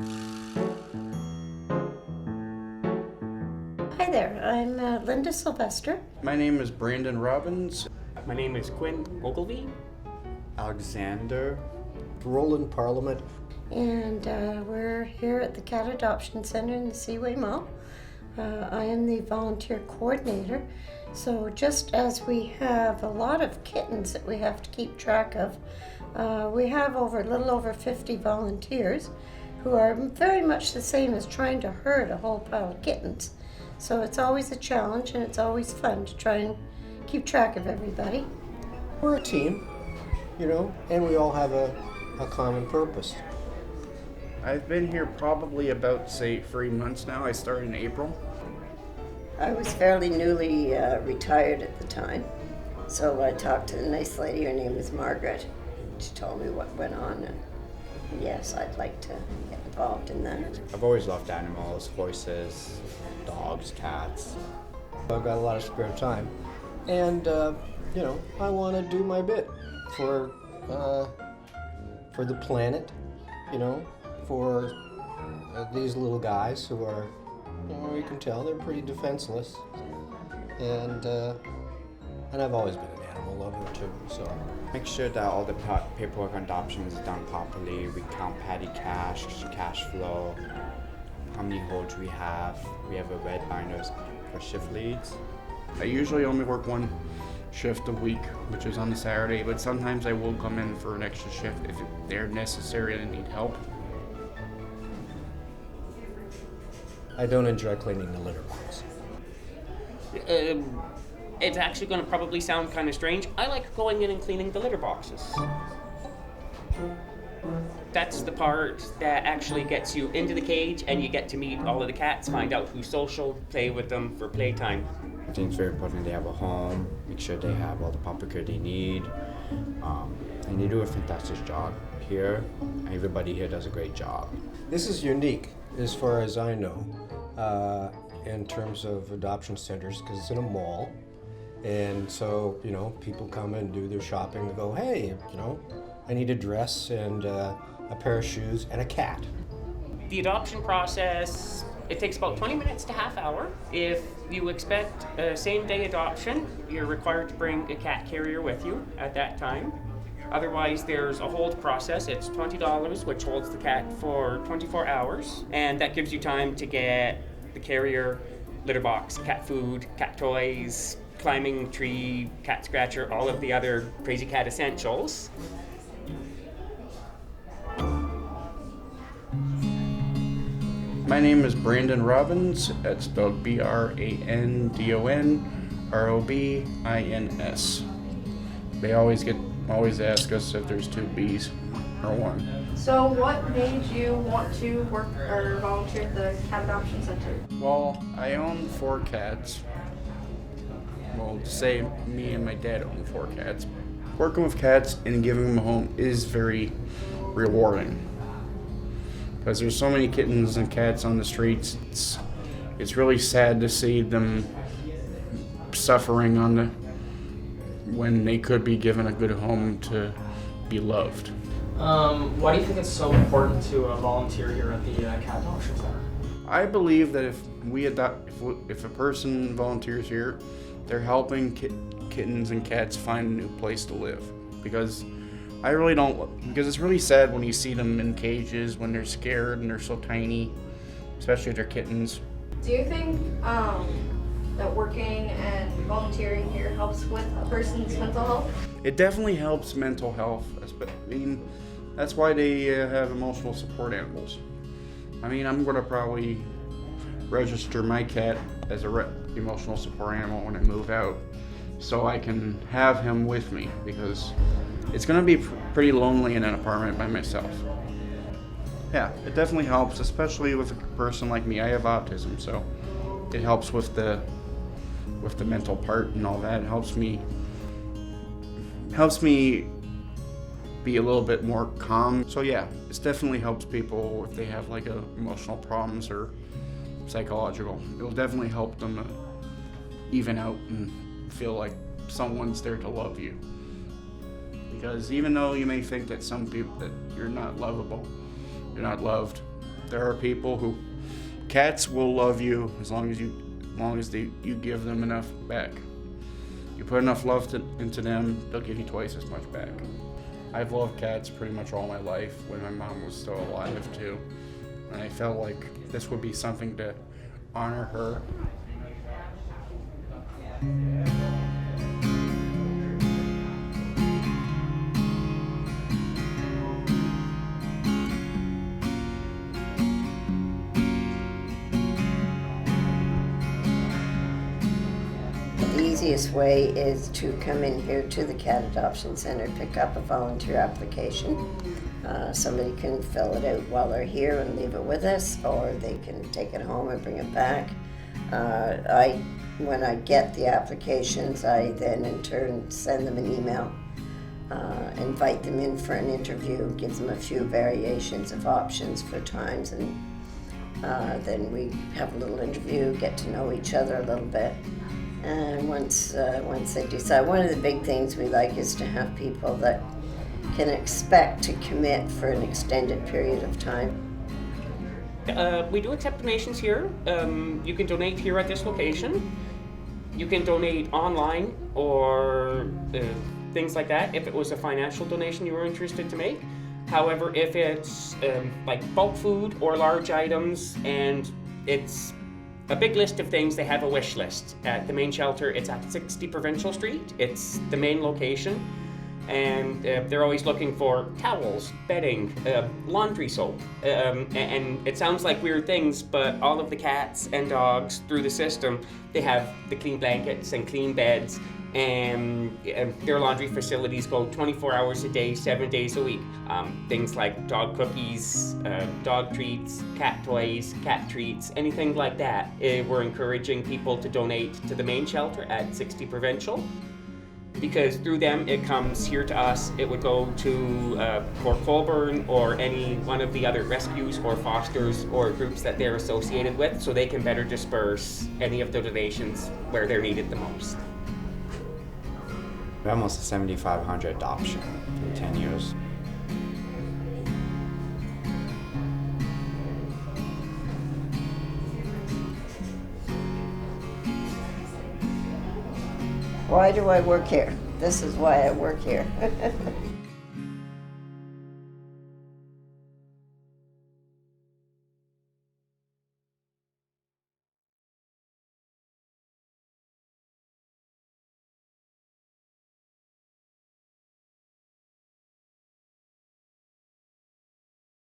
Hi there, I'm Linda Sylvester. My name is Brandon Robbins. My name is Quinn Ogilvie. Alexander. Roland Parliament. And we're here at the Cat Adoption Center in the Seaway Mall. I am the volunteer coordinator. So just as we have a lot of kittens that we have to keep track of, we have a little over 50 volunteers who are very much the same as trying to herd a whole pile of kittens. So it's always a challenge and it's always fun to try and keep track of everybody. We're a team, and we all have a common purpose. I've been here probably about, 3 months now. I started in April. I was fairly newly retired at the time, so I talked to a nice lady. Her name was Margaret. She told me what went on, and yes, I'd like to get involved in that. I've always loved animals, horses, dogs, cats. I've got a lot of spare time, and I want to do my bit for the planet, for these little guys who are, you can tell they're pretty defenseless, and I've always been an animal lover too. So Make sure that all the paperwork on adoption is done properly. We count petty cash flow, how many holds we have. We have a red binders for shift leads. I usually only work one shift a week, which is on a Saturday, but sometimes I will come in for an extra shift if they're necessary and need help. I don't enjoy cleaning the litter box. It's actually going to probably sound kind of strange. I like going in and cleaning the litter boxes. That's the part that actually gets you into the cage and you get to meet all of the cats, find out who's social, play with them for playtime. I think it's very important they have a home, make sure they have all the proper care they need. And they do a fantastic job here. Everybody here does a great job. This is unique, as far as I know, in terms of adoption centers, because it's in a mall. And so, people come and do their shopping. They go, hey, I need a dress and a pair of shoes and a cat. The adoption process, it takes about 20 minutes to half hour. If you expect a same-day adoption, you're required to bring a cat carrier with you at that time. Otherwise, there's a hold process. It's $20, which holds the cat for 24 hours. And that gives you time to get the carrier, litter box, cat food, cat toys, climbing tree, cat scratcher, all of the other crazy cat essentials. My name is Brandon Robbins. It's spelled BRANDONROBINS. They always ask us if there's two B's or one. So what made you want to work or volunteer at the Cat Adoption Center? Well, I own 4 cats. Well, to say me and my dad own 4 cats. Working with cats and giving them a home is very rewarding. Because there's so many kittens and cats on the streets. It's really sad to see them suffering when they could be given a good home to be loved. Why do you think it's so important to volunteer here at the Cat Adoption Center? I believe that if a person volunteers here, they're helping kittens and cats find a new place to live. Because it's really sad when you see them in cages when they're scared and they're so tiny, especially if they're kittens. Do you think that working and volunteering here helps with a person's mental health? It definitely helps mental health. That's why they have emotional support animals. I'm going to probably register my cat as a emotional support animal when I move out, so I can have him with me, because it's going to be pretty lonely in an apartment by myself. Yeah, it definitely helps, especially with a person like me. I have autism, so it helps with the mental part and all that. It helps me be a little bit more calm. So yeah, it definitely helps people if they have emotional problems or psychological. It'll definitely help them even out and feel like someone's there to love you. Because even though you may think that some people that you're not lovable, you're not loved, There are people who, cats will love you as long as you give them enough back. You put enough love into them, they'll give you twice as much back. I've loved cats pretty much all my life, when my mom was still alive too. And I felt like this would be something to honor her. The easiest way is to come in here to the Cat Adoption Center, pick up a volunteer application. Somebody can fill it out while they're here and leave it with us, or they can take it home and bring it back. When I get the applications, I then in turn send them an email, invite them in for an interview, give them a few variations of options for times, and then we have a little interview, get to know each other a little bit. And once they decide, one of the big things we like is to have people that can expect to commit for an extended period of time. We do accept donations here. You can donate here at this location. You can donate online or things like that if it was a financial donation you were interested to make. However, if it's like bulk food or large items and it's a big list of things, they have a wish list. At the main shelter, it's at 60 Provincial Street. It's the main location. And they're always looking for towels, bedding, laundry soap. And it sounds like weird things, but all of the cats and dogs through the system, they have the clean blankets and clean beds, and their laundry facilities go 24 hours a day, 7 days a week. Things like dog cookies, dog treats, cat toys, cat treats, anything like that. We're encouraging people to donate to the main shelter at 60 Provincial. Because through them it comes here to us. It would go to Port Colborne or any one of the other rescues or fosters or groups that they're associated with, so they can better disperse any of the donations where they're needed the most. We're almost a 7,500 adoption in 10 years. Why do I work here? This is why I work here.